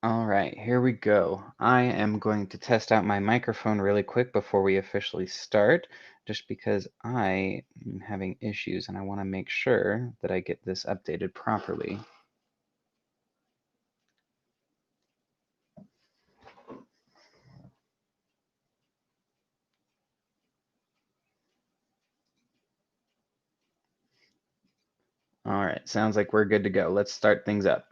All right, here we go. I am going to test out my microphone really quick before we officially start, just because I am having issues and I want to make sure that I get this updated properly. All right, sounds like we're good to go. Let's start things up.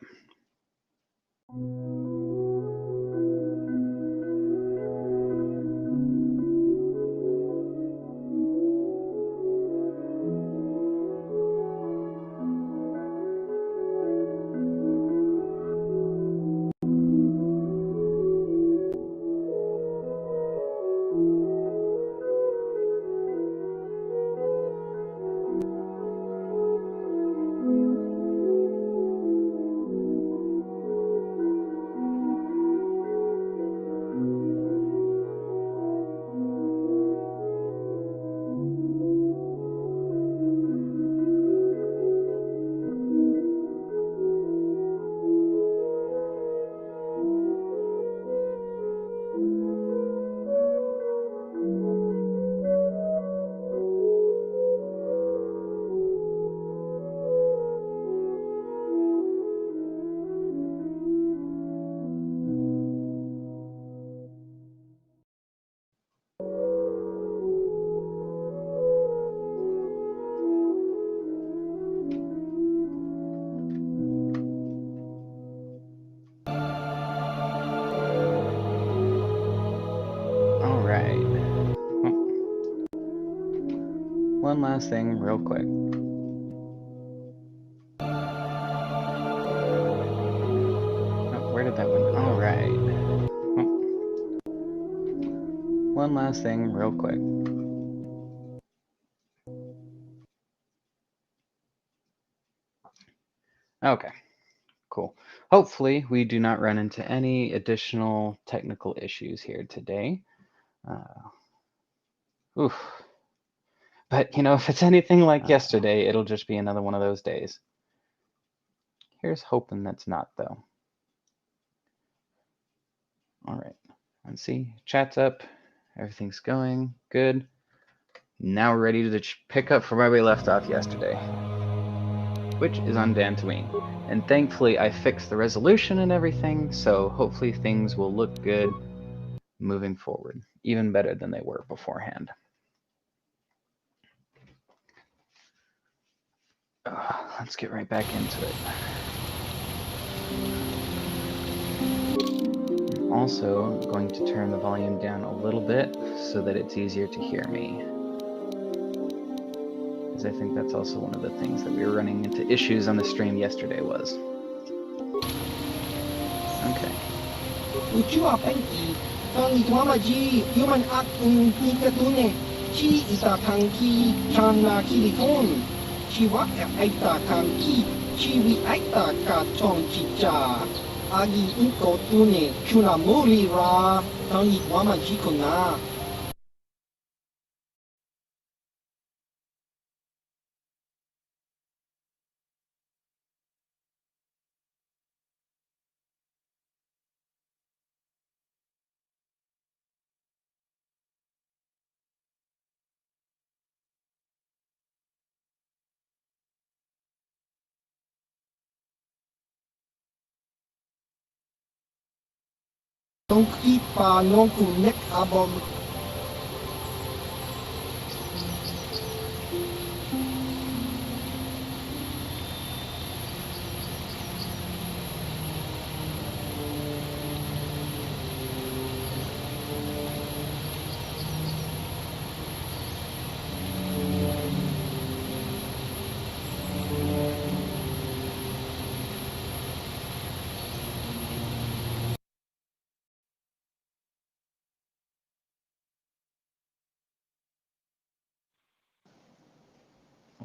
All right. One last thing real quick. Oh, where did that one? All right. One last thing real quick. Okay, cool. Hopefully we do not run into any additional technical issues here today. Oof. But, you know, if it's anything like yesterday, it'll just be another one of those days. Here's hoping that's not, though. All right, let's see. Chat's up. Everything's going good. Now we're ready to pick up from where we left off yesterday, which is on Dantooine. And thankfully, I fixed the resolution and everything, so hopefully things will look good moving forward, even better than they were beforehand. Let's get right back into it. I'm also going to turn the volume down a little bit so that it's easier to hear me, because I think that's also one of the things that we were running into issues on the stream yesterday was. Okay. 宇宙はペンキ、tangi tuamaji, human akun nikatune, chi ita kanki, chana kiliton, chi wa aita kanki, chi wi aita ka chon chicha, agi inko tune, chuna muri ra, tangi tuamaji kuna. Tongki pa nongku nek abom.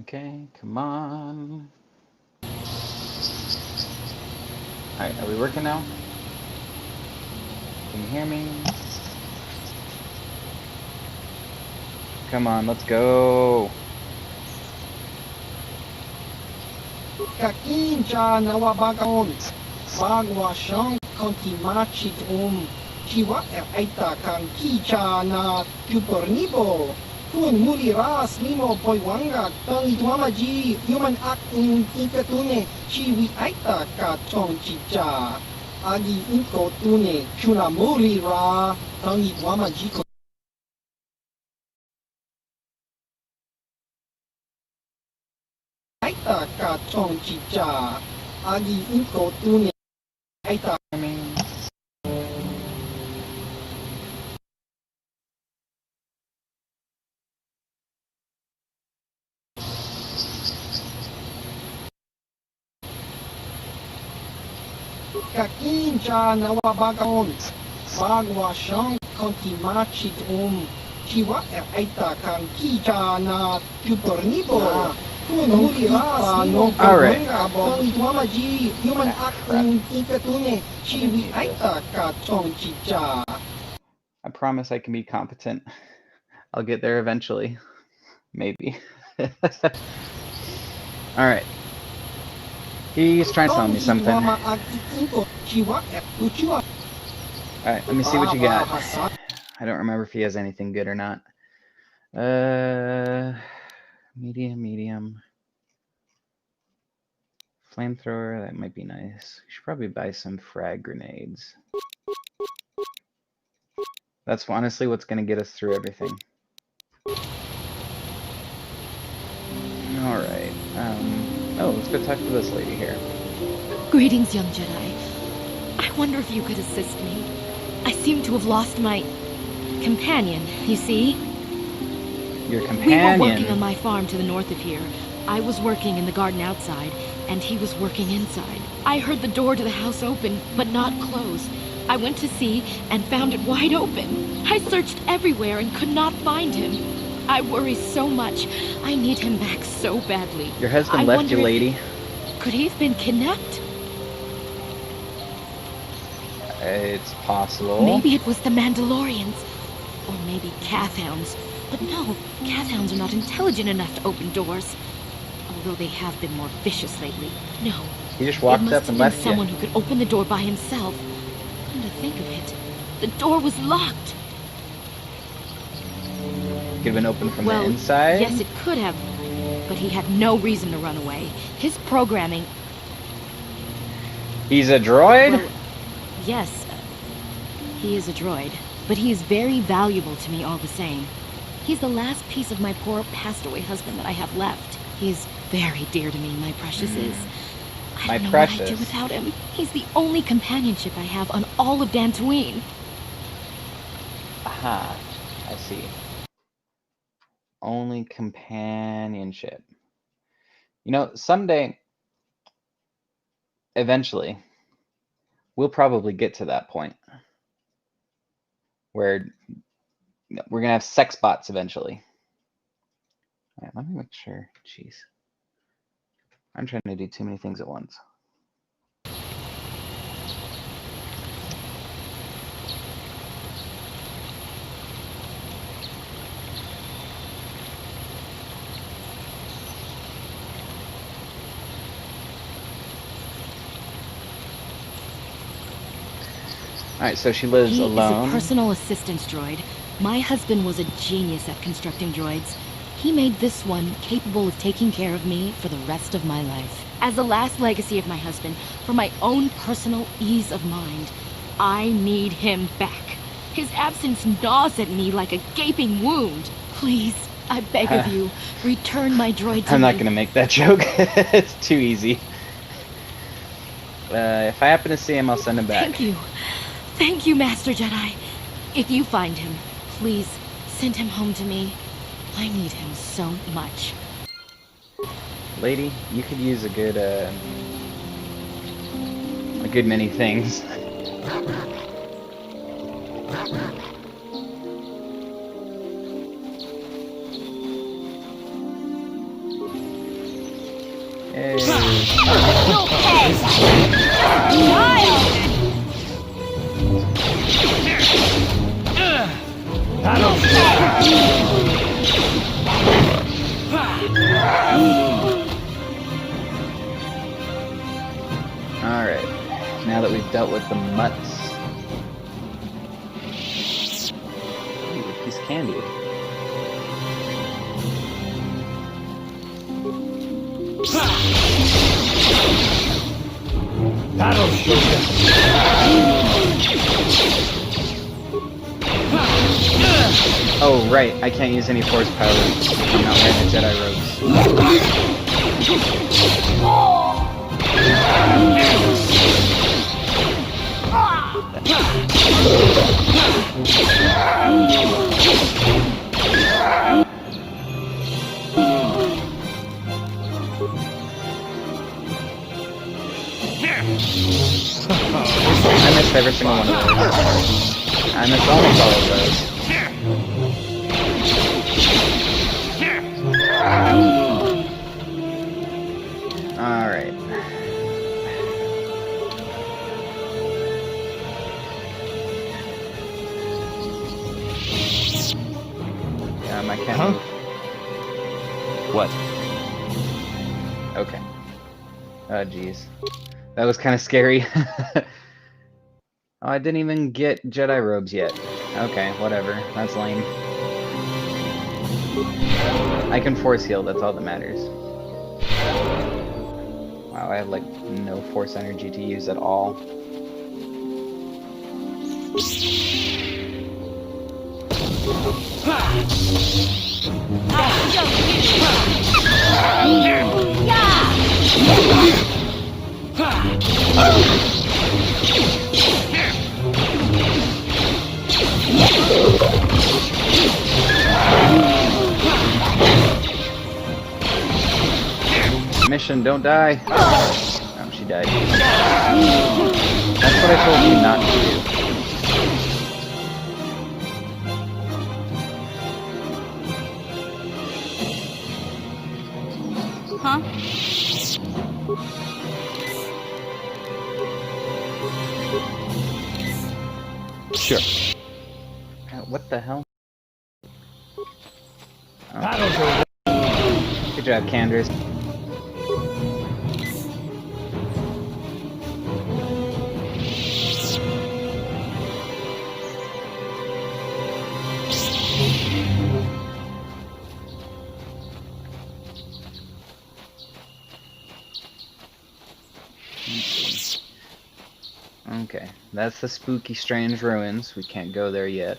Okay, come on. All right, are we working now? Can you hear me? Come on, let's go. Kakincha nawabagaon, bagwa shang kontimachit Chiwa aita kang kichana tupornibo. Kun muliras limo poiwanga tong ituamaji human ak ikatune chiwi aita ka tong chicha. Agi inko tune chuna mulira tong ituamaji ko aita ka tong chicha. Agi inko tune aita. Kakincha nawabagaon. Bagwa siyang kontimachit Chiwa aita kang kicha na tupornibo. Kun mulira no poiwanga tong ituamaji human ak ikatune chiwi aita ka tong chicha. I promise I can be competent. I'll get there eventually. Maybe. Alright. He's trying to tell me something. Alright, let me see what you got. I don't remember if he has anything good or not. Medium. Flamethrower, that might be nice. You should probably buy some frag grenades. That's honestly what's going to get us through everything. Alright. Oh, let's go talk to this lady here. Greetings, young Jedi. I wonder if you could assist me. I seem to have lost my companion, you see? Your companion? We were working on my farm to the north of here. I was working in the garden outside, and he was working inside. I heard the door to the house open, but not close. I went to see and found it wide open. I searched everywhere and could not find him. I worry so much. I need him back so badly. Your husband left you, lady. Could he have been kidnapped? It's possible. Maybe it was the Mandalorians. Or maybe Cathhounds. But no, Cathhounds are not intelligent enough to open doors. Although they have been more vicious lately. No. He just walked up and left you. Someone who could open the door by himself. Come to think of it, the door was locked. Could have been opened from the inside? Yes, it could have. But he had no reason to run away. His programming... He's a droid? Well, yes, he is a droid. But he is very valuable to me all the same. He's the last piece of my poor passed-away husband that I have left. He is very dear to me, my precious is. I don't know what I'd do without him. He's the only companionship I have on all of Dantooine. Aha, I see. Only companionship. You know, someday, eventually, we'll probably get to that point where we're going to have sex bots eventually. All right, let me make sure. Jeez. I'm trying to do too many things at once. Alright, so she lives alone. He is a personal assistance droid. My husband was a genius at constructing droids. He made this one capable of taking care of me for the rest of my life. As the last legacy of my husband, for my own personal ease of mind, I need him back. His absence gnaws at me like a gaping wound. Please, I beg of you, return my droid to me. I'm not gonna make that joke. It's too easy. If I happen to see him, I'll send him back. Thank you. Thank you, Master Jedi. If you find him, please send him home to me. I need him so much. Lady, you could use a good many things. Hey. Alright, now that we've dealt with the mutts. Ooh, a piece of candy. That'll show them. Oh, right, I can't use any force power if I'm not wearing the Jedi robes. I missed every single one of those. I missed almost all of those. Alright. I can't move. What? Okay. Oh, jeez. That was kind of scary. Oh, I didn't even get Jedi robes yet. Okay, whatever. That's lame. I can force heal, that's all that matters. Wow, I have like no force energy to use at all. Mission, don't die. Oh, she died. That's what I told you not to do. Huh? Sure. What the hell? That'll show them. Good job, Candace. Okay, that's the spooky, strange ruins. We can't go there yet.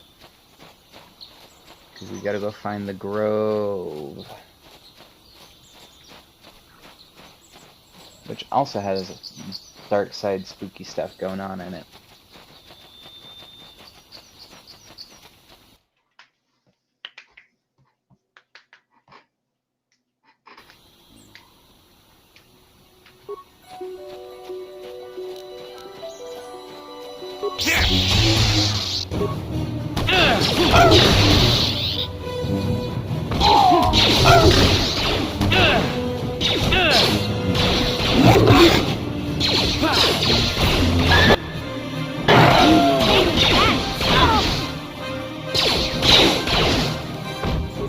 Because we gotta go find the grove. Which also has dark side spooky stuff going on in it.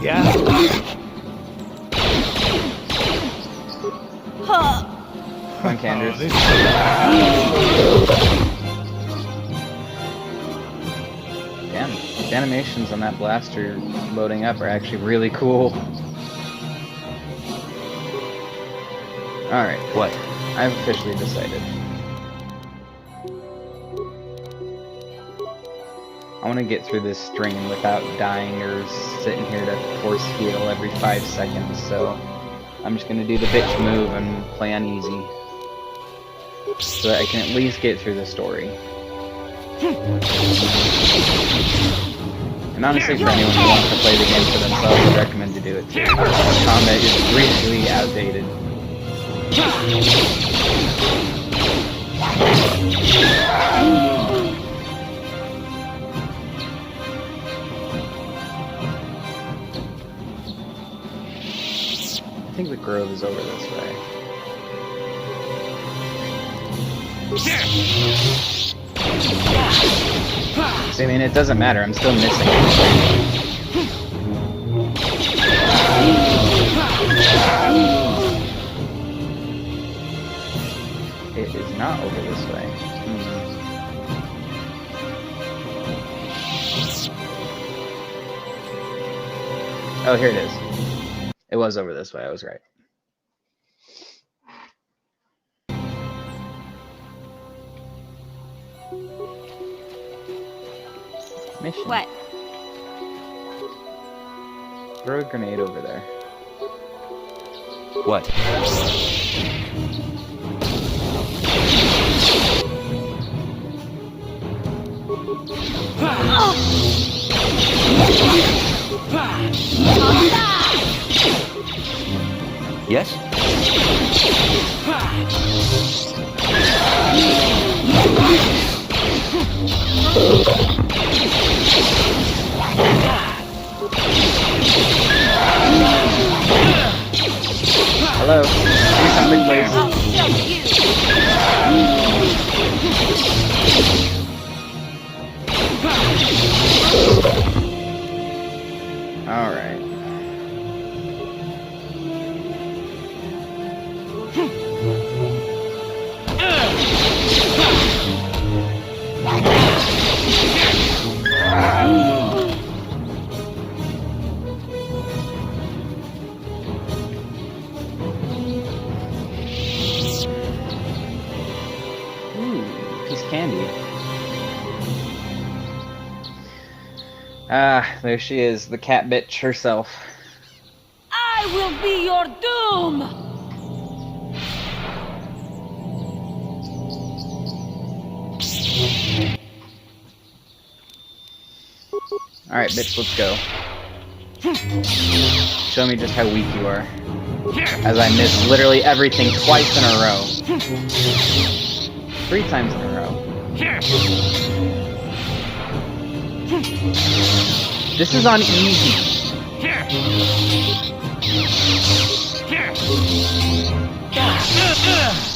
Yeah. Come on, Candace. Damn, the animations on that blaster loading up are actually really cool. Alright, What? I've officially decided. I want to get through this stream without dying or sitting here to force heal every 5 seconds, so I'm just going to do the bitch move and play on easy. So that I can at least get through the story. And honestly, for anyone who wants to play the game for themselves, I recommend to do it too. Combat is really outdated. I think the grove is over this way. See, I mean, it doesn't matter. I'm still missing It is not over this way. Oh, here it is. It was over this way. I was right. Mission. What? Throw a grenade over there. What? Yes? Hello. Do something, please. All right. Candy. Ah, there she is, the cat bitch herself. I will be your doom! Alright, bitch, let's go. Show me just how weak you are. As I miss literally everything twice in a row. 3 times in a row. This is on easy.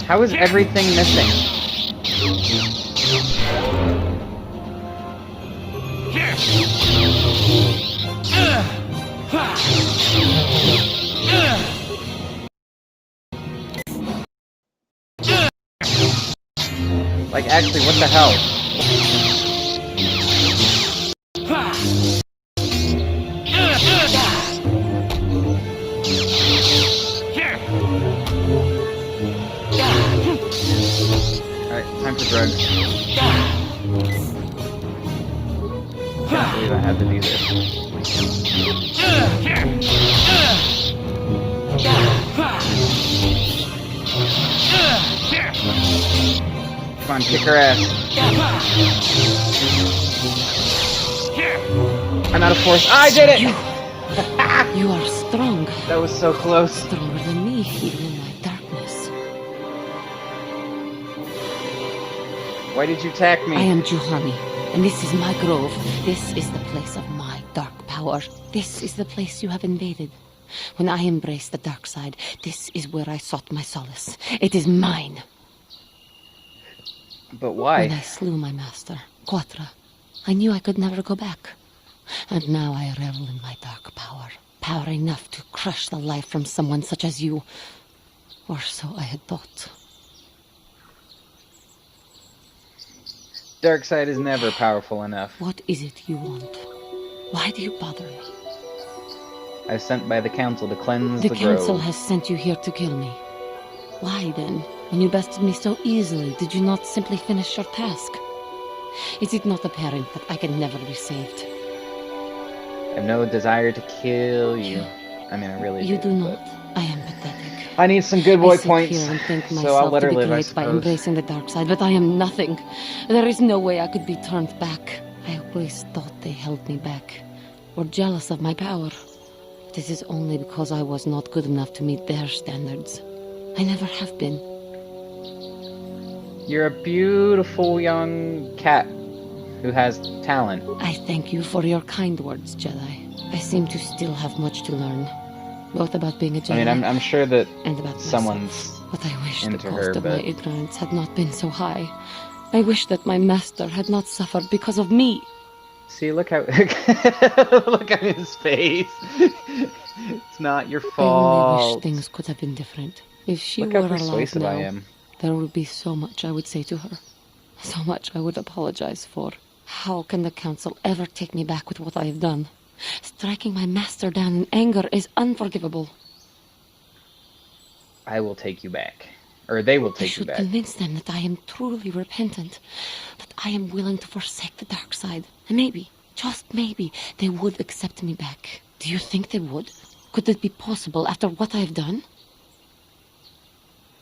How is everything missing? Like, actually, what the hell? Alright, time for drugs. Can't believe I had to do this. Come on, kick her ass. I'm out of force. I did it! You are strong. That was so close. Stronger than me, even in my darkness. Why did you attack me? I am Juhani, and this is my grove. This is the place of my dark power. This is the place you have invaded. When I embraced the dark side, this is where I sought my solace. It is mine. But why? When I slew my master, Quatra, I knew I could never go back. And now I revel in my dark power. Power enough to crush the life from someone such as you. Or so I had thought. Dark side is never powerful enough. What is it you want? Why do you bother me? I was sent by the council to cleanse The the council grove. has sent you here to kill me. Why then, when you bested me so easily, did you not simply finish your task? Is it not apparent that I can never be saved? I have no desire to kill you. I mean, I really You do not. but I am pathetic. I need some good boy I sit points, here and think so I'll myself let to her be live, I great by suppose. embracing the dark side, but I am nothing. There is no way I could be turned back. I always thought they held me back, or jealous of my power. This is only because I was not good enough to meet their standards. I never have been. You're a beautiful young cat who has talent. I thank you for your kind words, Jedi. I seem to still have much to learn, both about being a Jedi I mean, I'm sure that and about someone's myself. But I wish the into cost her, of my but ignorance had not been so high. I wish that my master had not suffered because of me. see, look how look at his face. It's not your I only fault. wish things could have been different. If she Look were how alive persuasive now, I am. There would be so much I would say to her. So much I would apologize for. How can the Council ever take me back with what I have done? Striking my master down in anger is unforgivable. I will take you back. Or they will I take you should back. convince them that I am truly repentant, that I am willing to forsake the dark side. And maybe, just maybe, they would accept me back. Do you think they would? Could it be possible after what I have done?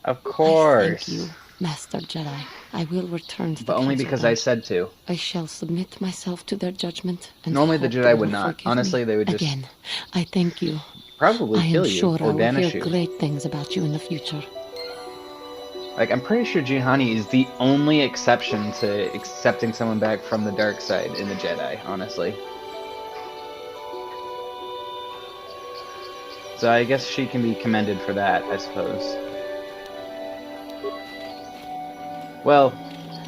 Of course. I thank you, Master Jedi. I will return to the But only Council because Guard. I said to. I shall submit myself to their judgment. And Normally the hope Jedi they would will not. forgive Honestly, me. they would just Again, I thank you. probably I kill am you sure I or will banish hear you. great things about you in the future. Like, I'm pretty sure Juhani is the only exception to accepting someone back from the dark side in the Jedi, honestly. So I guess she can be commended for that, I suppose. Well,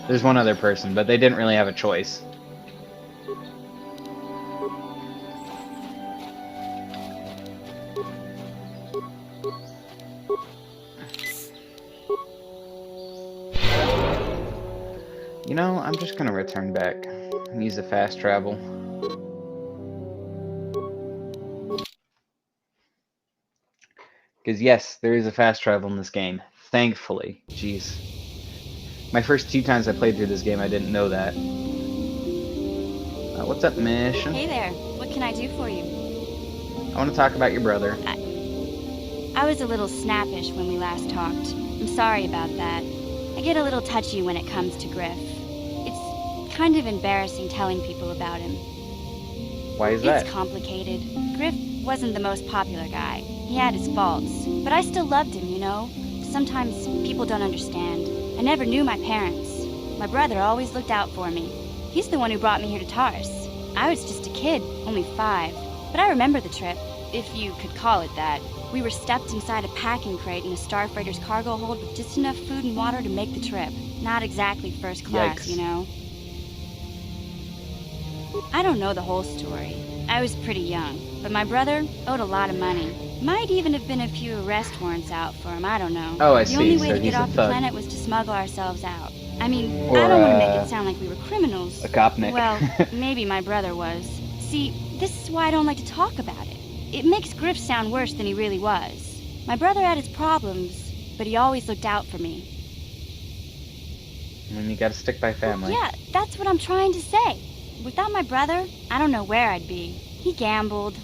there's one other person, but they didn't really have a choice. You know, I'm just gonna return back and use the fast travel. Because yes, there is a fast travel in this game. Thankfully. Jeez. My first 2 times I played through this game, I didn't know that. What's up, Mission? Hey there, what can I do for you? I want to talk about your brother. I was a little snappish when we last talked. I'm sorry about that. I get a little touchy when it comes to Griff. It's kind of embarrassing telling people about him. Why is that? It's complicated. Griff wasn't the most popular guy. He had his faults, but I still loved him, you know? Sometimes people don't understand. I never knew my parents. My brother always looked out for me. He's the one who brought me here to Tars. I was just a kid, only 5. But I remember the trip, if you could call it that. We were stuffed inside a packing crate in a starfreighter's cargo hold with just enough food and water to make the trip. Not exactly first class, Yikes. you know? I don't know the whole story. I was pretty young, but my brother owed a lot of money. Might even have been a few arrest warrants out for him, I don't know. Oh, I The see, only way so to he's get a off the thug. planet was to smuggle ourselves out. I mean, Or, I don't want to make it sound like we were criminals. A Gopnik. Well, maybe my brother was. See, this is why I don't like to talk about it. It makes Griff sound worse than he really was. My brother had his problems, but he always looked out for me. And you gotta stick by family. Yeah, that's what I'm trying to say. Without my brother, I don't know where I'd be. He gambled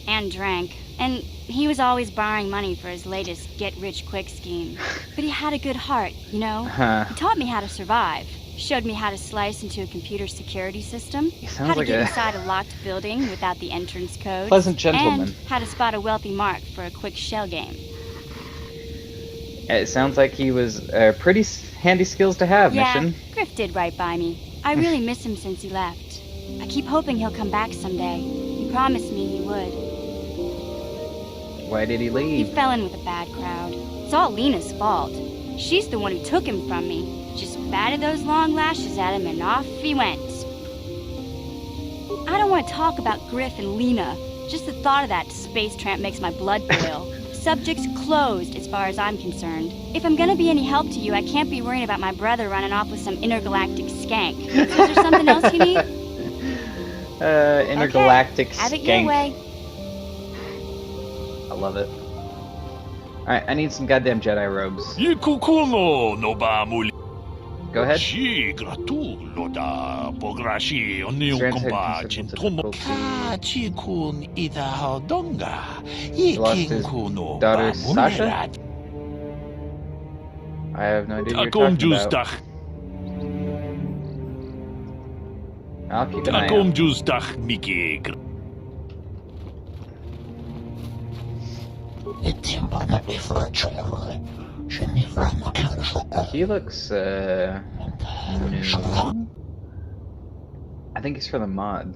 and drank, and he was always borrowing money for his latest get-rich-quick scheme. But he had a good heart, you know? He taught me how to survive, showed me how to slice into a computer security system, He how sounds to like get a inside a locked building without the entrance code, pleasant gentleman. and how to spot a wealthy mark for a quick shell game. It sounds like he was pretty handy skills to have, Yeah, Mission. Griff did right by me. I really miss him since he left. I keep hoping he'll come back someday. He promised me he would. Why did he He leave? fell in with a bad crowd. It's all Lena's fault. She's the one who took him from me. Just batted those long lashes at him and off he went. I don't want to talk about Griff and Lena. Just the thought of that space tramp makes my blood boil. Subject's closed as far as I'm concerned. If I'm gonna be any help to you, I can't be worrying about my brother running off with some intergalactic skank. So is there something else you need? Intergalactic Okay, have it your skank. way. I love it. Alright, I need some goddamn Jedi robes. Ikukuno no ba muli. Go ahead. Si gratulo da pograshi oni Strands had ukomba considerable chintomo. difficulty. Ka chikun ida hodonga. He lost his Ikinkuno daughter, ba Sasha? munerat. I have no idea what Takom you're talking about. justach. I'll keep an eye Takom out. justach miki. He looks, new. I think he's for the mod.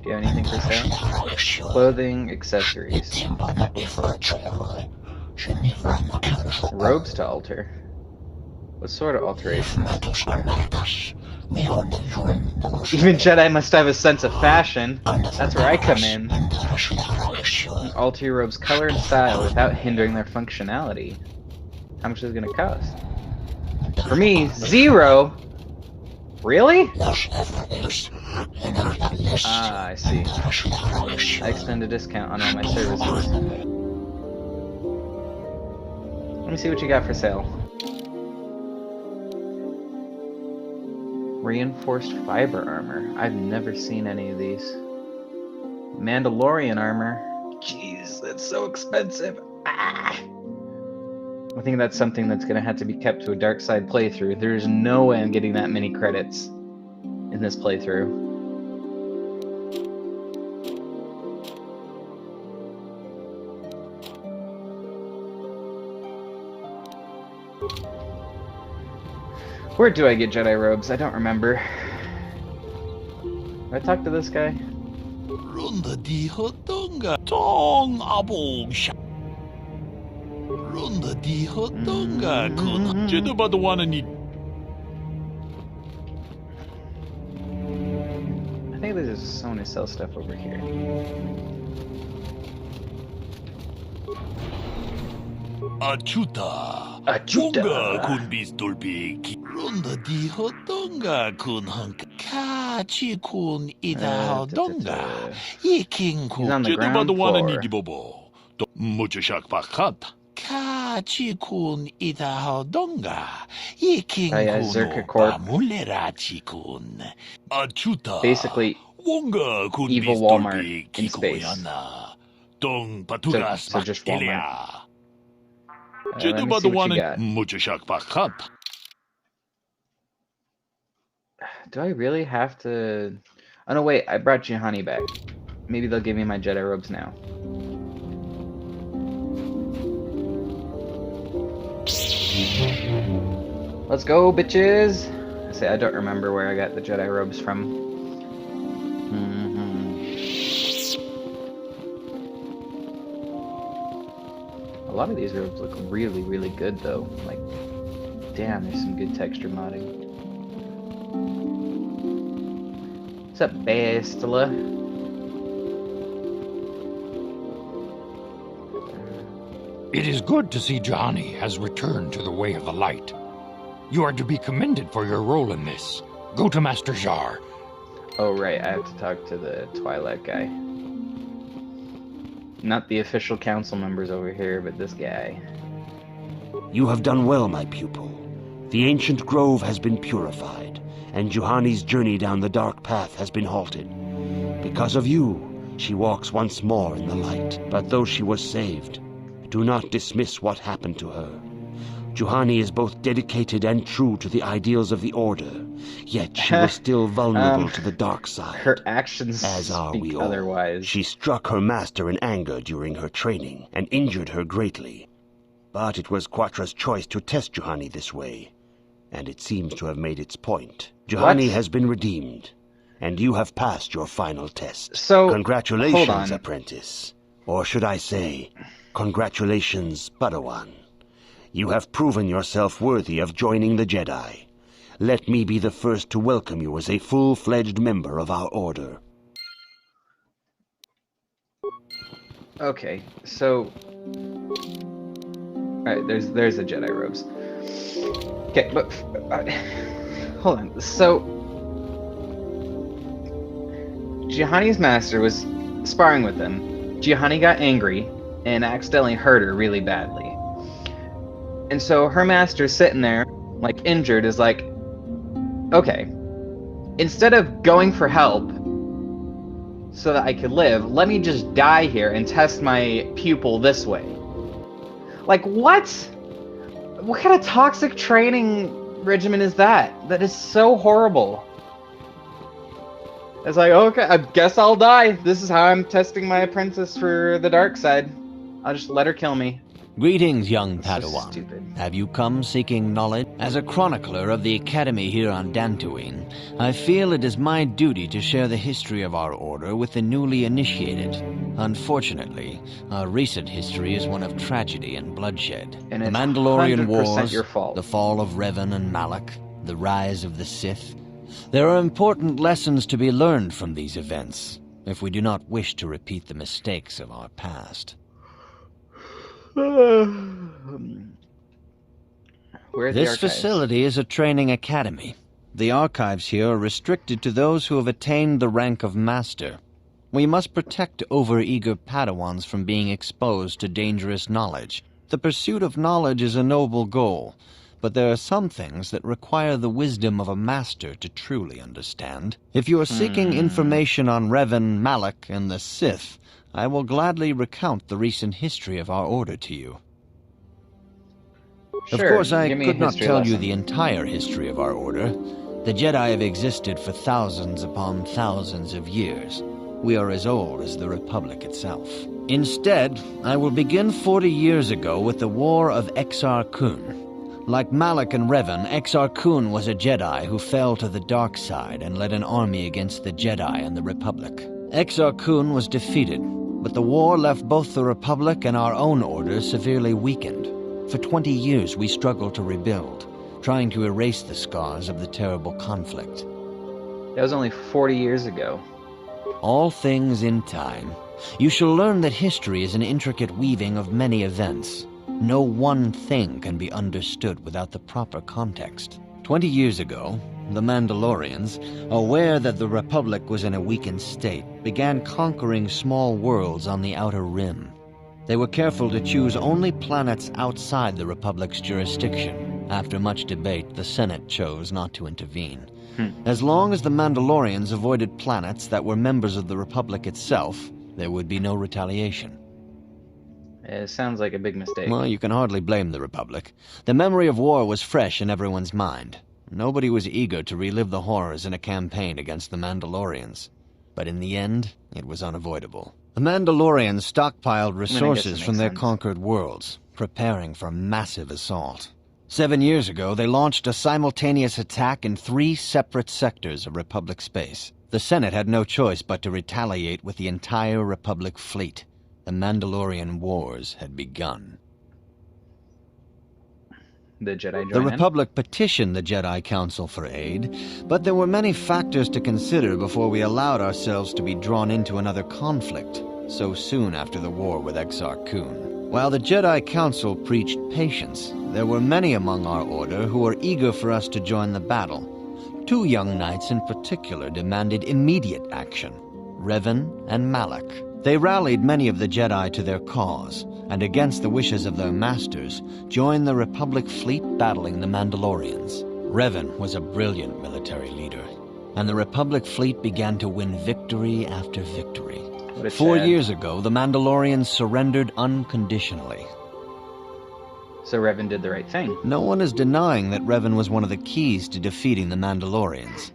Do you have anything for sale? Clothing, accessories. Robes to alter. What sort of alterations? Even Jedi must have a sense of fashion. That's where I come in. Alter your robe's color and style without hindering their functionality. how much is it gonna cost? For me, 0. Really? Ah, I see. I extend a discount on all my services. Let me see what you got for sale. Reinforced fiber armor. I've never seen any of these. Mandalorian armor. Jeez, that's so expensive. Ah! I think that's something that's going to have to be kept to a dark side playthrough. There's no way I'm getting that many credits in this playthrough. Where do I get Jedi robes? I don't remember. Did I talk to this guy? Runda di hotunga tong abong sha. Runda di hotunga kun Jedi Padawan ni. I think there's someone who sells stuff over here. Achuta. Achuta. Wonga kun bistolpi. Runda di hotunga kun hank. Kachi kun ida hodonga. Yiking kun He's on the Jedi ground Padawan ni floor. dibobo. Mucho shak pakat. Kachi kun ida hodonga. Yiking Oh yeah, kun Zerka Corp. pamulerachi kun. Achuta. Basically, Wonga kun evil Walmart in space. Tong patugas So just Walmart. Jedi Let me see what you got. mucho shak pakat. Do I really have to... Oh no, wait, I brought Juhani back. Maybe they'll give me my Jedi robes now. Let's go, bitches! I say I don't remember where I got the Jedi robes from. A lot of these robes look really, really good though. Like, damn, there's some good texture modding. What's up, Bastila? It is good to see Johnny has returned to the way of the light. You are to be commended for your role in this. Go to Master Jar. Oh right, I have to talk to the Twilight guy. Not the official council members over here, but this guy. You have done well, my pupil. The ancient grove has been purified, and Juhani's journey down the dark path has been halted. Because of you, she walks once more in the light. But though she was saved, do not dismiss what happened to her. Juhani is both dedicated and true to the ideals of the Order, yet she was still vulnerable to the dark side. Her actions As are speak we all. otherwise. She struck her master in anger during her training, and injured her greatly. But it was Quatra's choice to test Juhani this way, and it seems to have made its point. Juhani has been redeemed, and you have passed your final test. So, Congratulations, hold on. apprentice. Or should I say, congratulations, Padawan. You have proven yourself worthy of joining the Jedi. Let me be the first to welcome you as a full-fledged member of our order. Okay, so... Alright, there's the Jedi robes. Okay, but... hold on, so... Juhani's master was sparring with him. Juhani got angry and accidentally hurt her really badly. And so her master sitting there, like injured, is like, okay, instead of going for help so that I could live, let me just die here and test my pupil this way. Like, what? What kind of toxic training regimen is that? That is so horrible. It's like, okay, I guess I'll die. This is how I'm testing my apprentice for the dark side. I'll just let her kill me. Greetings, young This is Padawan. stupid. Have you come seeking knowledge? As a chronicler of the Academy here on Dantooine, I feel it is my duty to share the history of our order with the newly initiated. Unfortunately, our recent history is one of tragedy and bloodshed. And The it's Mandalorian 100% Wars, your fault. the fall of Revan and Malak, the rise of the Sith. There are important lessons to be learned from these events, if we do not wish to repeat the mistakes of our past. Where are the This archives? facility is a training academy. The archives here are restricted to those who have attained the rank of master. We must protect overeager Padawans from being exposed to dangerous knowledge. The pursuit of knowledge is a noble goal, but there are some things that require the wisdom of a master to truly understand. If you are seeking information on Revan, Malak, and the Sith, I will gladly recount the recent history of our order to you. Sure, Of course, I give me a could not history tell you lesson. the entire history of our order. The Jedi have existed for thousands upon thousands of years. We are as old as the Republic itself. Instead, I will begin 40 years ago with the War of Exar Kun. Like Malak and Revan, Exar Kun was a Jedi who fell to the dark side and led an army against the Jedi and the Republic. Exar Kun was defeated, but the war left both the Republic and our own order severely weakened. For 20 years we struggled to rebuild, trying to erase the scars of the terrible conflict. That was only 40 years ago. All things in time. You shall learn that history is an intricate weaving of many events. No one thing can be understood without the proper context. 20 years ago, the Mandalorians, aware that the Republic was in a weakened state, began conquering small worlds on the Outer Rim. They were careful to choose only planets outside the Republic's jurisdiction. After much debate, the Senate chose not to intervene. As long as the Mandalorians avoided planets that were members of the Republic itself, there would be no retaliation. It sounds like a big mistake. Well, you can hardly blame the Republic. The memory of war was fresh in everyone's mind. Nobody was eager to relive the horrors in a campaign against the Mandalorians. But in the end, it was unavoidable. The Mandalorians stockpiled resources from their conquered worlds, preparing for a massive assault. 7 years ago, they launched a simultaneous attack in 3 separate sectors of Republic space. The Senate had no choice but to retaliate with the entire Republic fleet. The Mandalorian Wars had begun. The Jedi joined The in? Republic petitioned the Jedi Council for aid, but there were many factors to consider before we allowed ourselves to be drawn into another conflict, so soon after the war with Exar Kun. While the Jedi Council preached patience, there were many among our order who were eager for us to join the battle. 2 young knights in particular demanded immediate action, Revan and Malak. They rallied many of the Jedi to their cause, and against the wishes of their masters, joined the Republic fleet battling the Mandalorians. Revan was a brilliant military leader, and the Republic fleet began to win victory after victory. 4 years ago, the Mandalorians surrendered unconditionally. So Revan did the right thing. No one is denying that Revan was one of the keys to defeating the Mandalorians.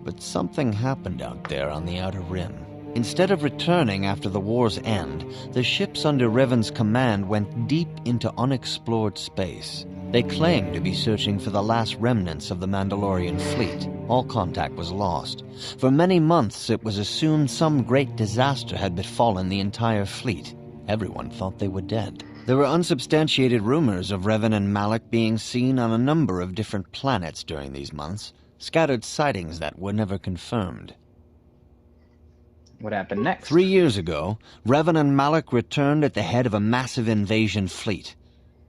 But something happened out there on the Outer Rim. Instead of returning after the war's end, the ships under Revan's command went deep into unexplored space. They claimed to be searching for the last remnants of the Mandalorian fleet. All contact was lost. For many months, it was assumed some great disaster had befallen the entire fleet. Everyone thought they were dead. There were unsubstantiated rumors of Revan and Malak being seen on a number of different planets during these months, scattered sightings that were never confirmed. What happened next? 3 years ago, Revan and Malak returned at the head of a massive invasion fleet.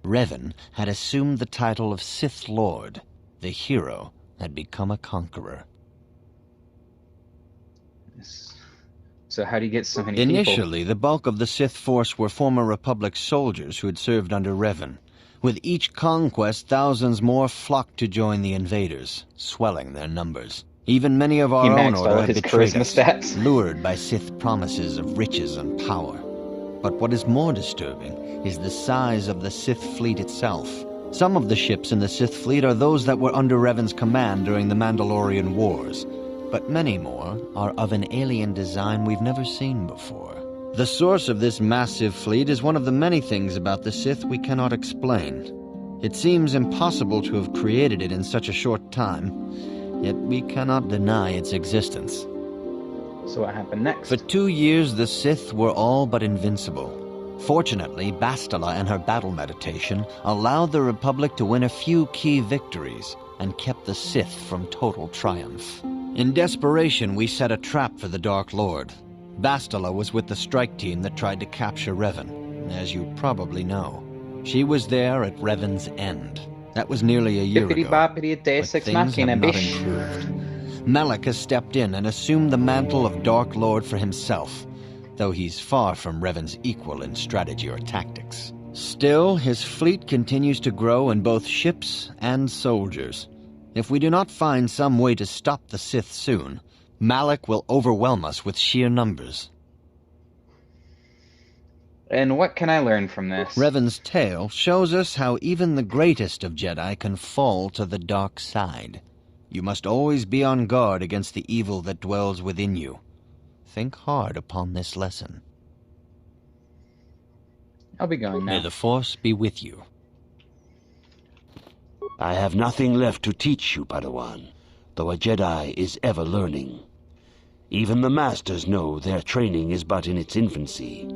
Revan had assumed the title of Sith Lord. The hero had become a conqueror. So how do you get so many Initially, people? the bulk of the Sith force were former Republic soldiers who had served under Revan. With each conquest, thousands more flocked to join the invaders, swelling their numbers. Even many of our own order had betrayed us, lured by Sith promises of riches and power. But what is more disturbing is the size of the Sith fleet itself. Some of the ships in the Sith fleet are those that were under Revan's command during the Mandalorian Wars, but many more are of an alien design we've never seen before. The source of this massive fleet is one of the many things about the Sith we cannot explain. It seems impossible to have created it in such a short time, yet we cannot deny its existence. So what happened next? For 2 years, the Sith were all but invincible. Fortunately, Bastila and her battle meditation allowed the Republic to win a few key victories and kept the Sith from total triumph. In desperation, we set a trap for the Dark Lord. Bastila was with the strike team that tried to capture Revan, as you probably know. She was there at Revan's end. That was nearly a year ago. Bippity-boppity, But Deus Ex things have Machina, not bish. improved. Malak has stepped in and assumed the mantle of Dark Lord for himself, though he's far from Revan's equal in strategy or tactics. Still, his fleet continues to grow in both ships and soldiers. If we do not find some way to stop the Sith soon, Malak will overwhelm us with sheer numbers. And what can I learn from this? Revan's tale shows us how even the greatest of Jedi can fall to the dark side. You must always be on guard against the evil that dwells within you. Think hard upon this lesson. I'll be going now. May the Force be with you. I have nothing left to teach you, Padawan, though a Jedi is ever learning. Even the Masters know their training is but in its infancy.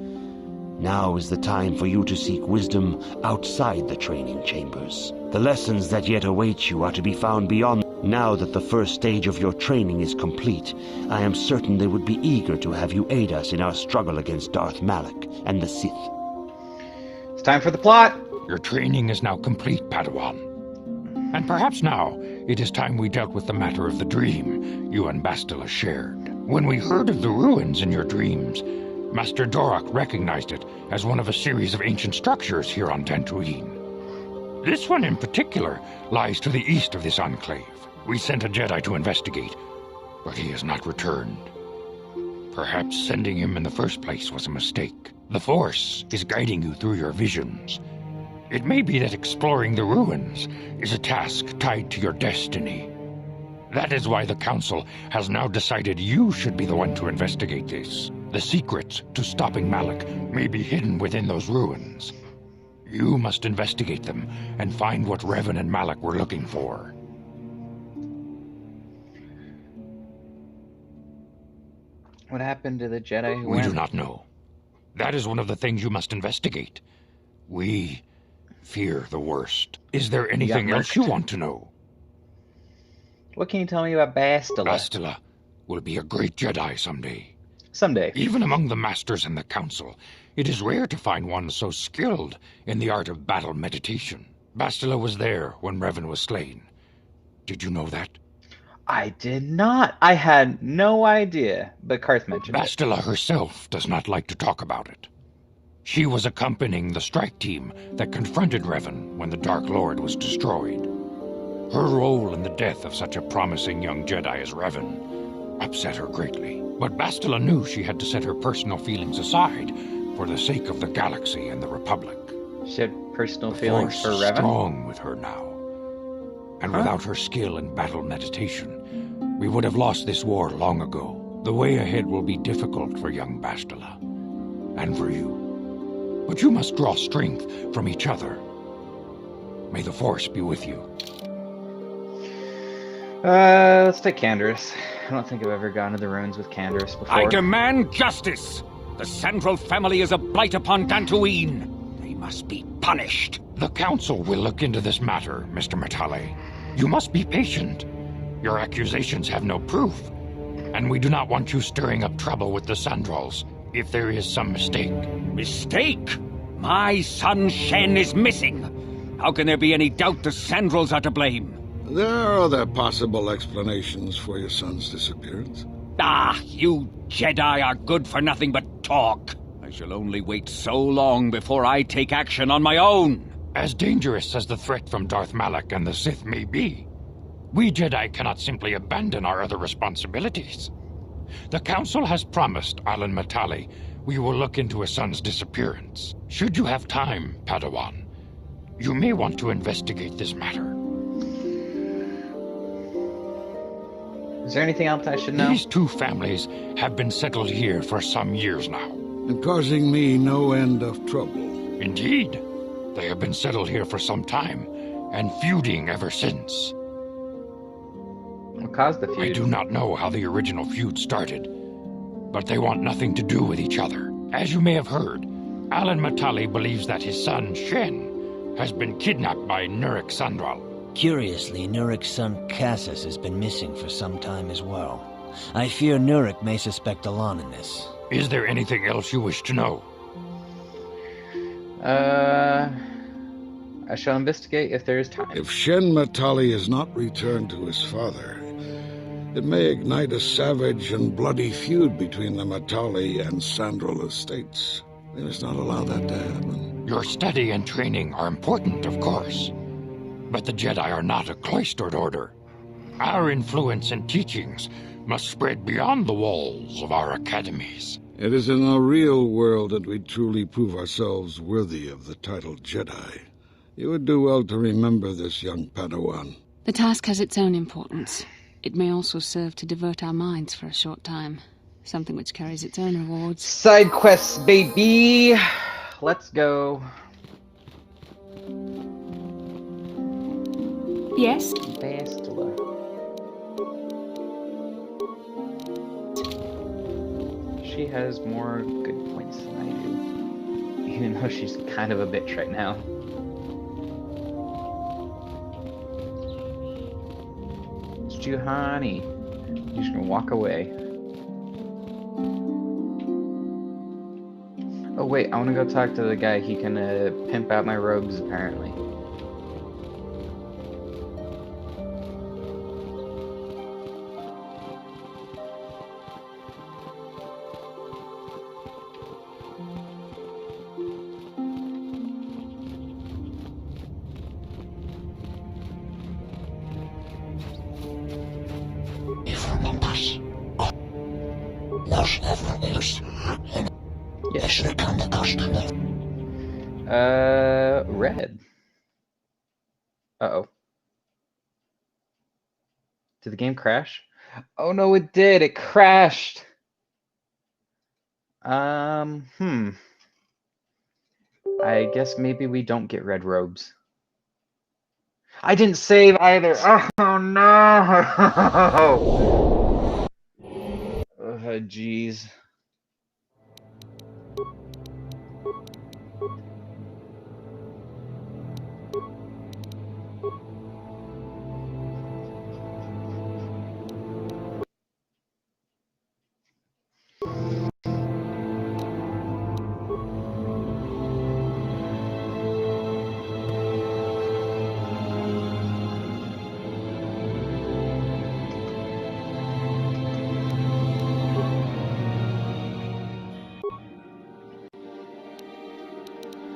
Now is the time for you to seek wisdom outside the training chambers. The lessons that yet await you are to be found beyond. Now that the first stage of your training is complete, I am certain they would be eager to have you aid us in our struggle against Darth Malak and the Sith. It's time for the plot! Your training is now complete, Padawan. And perhaps now it is time we dealt with the matter of the dream you and Bastila shared. When we heard of the ruins in your dreams, Master Dorak recognized it as one of a series of ancient structures here on Dantooine. This one in particular lies to the east of this enclave. We sent a Jedi to investigate, but he has not returned. Perhaps sending him in the first place was a mistake. The Force is guiding you through your visions. It may be that exploring the ruins is a task tied to your destiny. That is why the Council has now decided you should be the one to investigate this. The secrets to stopping Malak may be hidden within those ruins. You must investigate them and find what Revan and Malak were looking for. What happened to the Jedi who We went? do not know. That is one of the things you must investigate. We fear the worst. Is there anything else you want to know? What can you tell me about Bastila? Bastila will be a great Jedi someday. Someday. Even among the Masters and the Council, it is rare to find one so skilled in the art of battle meditation. Bastila was there when Revan was slain. Did you know that? I did not. I had no idea, but Karth mentioned it. Bastila herself does not like to talk about it. She was accompanying the strike team that confronted Revan when the Dark Lord was destroyed. Her role in the death of such a promising young Jedi as Revan upset her greatly. But Bastila knew she had to set her personal feelings aside for the sake of the galaxy and the Republic. She had personal The feelings for Force is Revan? strong with her now. And without her skill in battle meditation, we would have lost this war long ago. The way ahead will be difficult for young Bastila, and for you. But you must draw strength from each other. May the Force be with you. Let's take Canderous. I don't think I've ever gone to the ruins with Canderous before. I demand justice! The Sandral family is a blight upon Dantooine. They must be punished. The Council will look into this matter, Mr. Matale. You must be patient. Your accusations have no proof, and we do not want you stirring up trouble with the Sandrals if there is some mistake. Mistake? My son Shen is missing. How can there be any doubt the Sandrals are to blame? There are other possible explanations for your son's disappearance. Ah, you Jedi are good for nothing but talk. I shall only wait so long before I take action on my own. As dangerous as the threat from Darth Malak and the Sith may be, we Jedi cannot simply abandon our other responsibilities. The Council has promised Alan Matale we will look into his son's disappearance. Should you have time, Padawan, you may want to investigate this matter. Is there anything else I should know? These two families have been settled here for some years now. And causing me no end of trouble. Indeed. They have been settled here for some time, and feuding ever since. What caused the feud? I do not know how the original feud started, but they want nothing to do with each other. As you may have heard, Alan Matale believes that his son, Shen, has been kidnapped by Nurik Sandral. Curiously, Nurik's son Cassus has been missing for some time as well. I fear Nurik may suspect Alan in this. Is there anything else you wish to know? I shall investigate if there is time. If Shen Matali is not returned to his father, it may ignite a savage and bloody feud between the Matali and Sandral estates. We must not allow that to happen. Your study and training are important, of course. But the Jedi are not a cloistered order. Our influence and teachings must spread beyond the walls of our academies. It is in the real world that we truly prove ourselves worthy of the title Jedi. You would do well to remember this, young Padawan. The task has its own importance. It may also serve to divert our minds for a short time. Something which carries its own rewards. Side quests, baby! Let's go. Yes? Bastila. She has more good points than I do. Even though she's kind of a bitch right now. It's Juhani. He's just gonna walk away. Oh wait, I wanna go talk to the guy. He can pimp out my robes, apparently. Yes. Red. Uh-oh. Did the game crash? Oh no, it did. It crashed. I guess maybe we don't get red robes. I didn't save either. Oh no. Oh, jeez.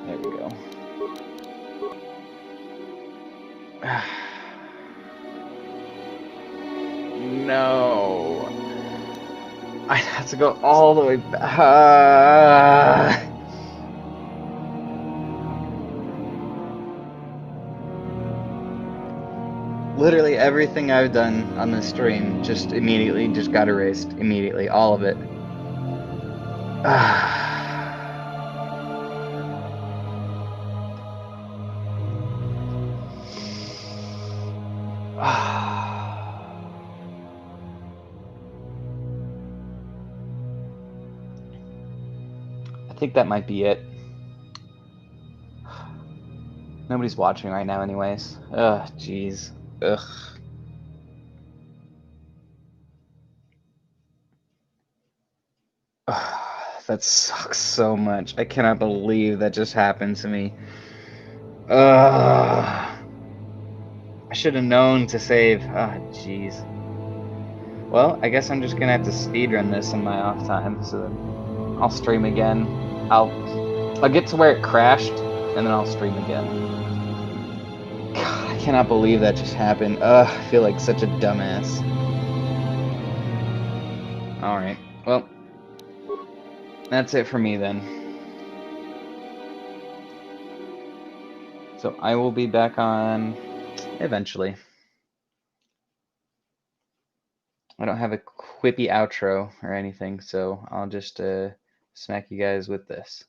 There we go. No. I have to go all the way back. Literally everything I've done on this stream just immediately just got erased. Immediately. All of it. I think that might be it. Nobody's watching right now anyways. Ugh, jeez. Ugh. That sucks so much. I cannot believe that just happened to me. Ugh. I should have known to save. Ah, jeez. Well, I guess I'm just gonna have to speedrun this in my off time, so then I'll stream again. I'll get to where it crashed, and then I'll stream again. God, I cannot believe that just happened. Ugh, I feel like such a dumbass. Alright, well, that's it for me then. So I will be back on eventually. I don't have a quippy outro or anything, so I'll just smack you guys with this.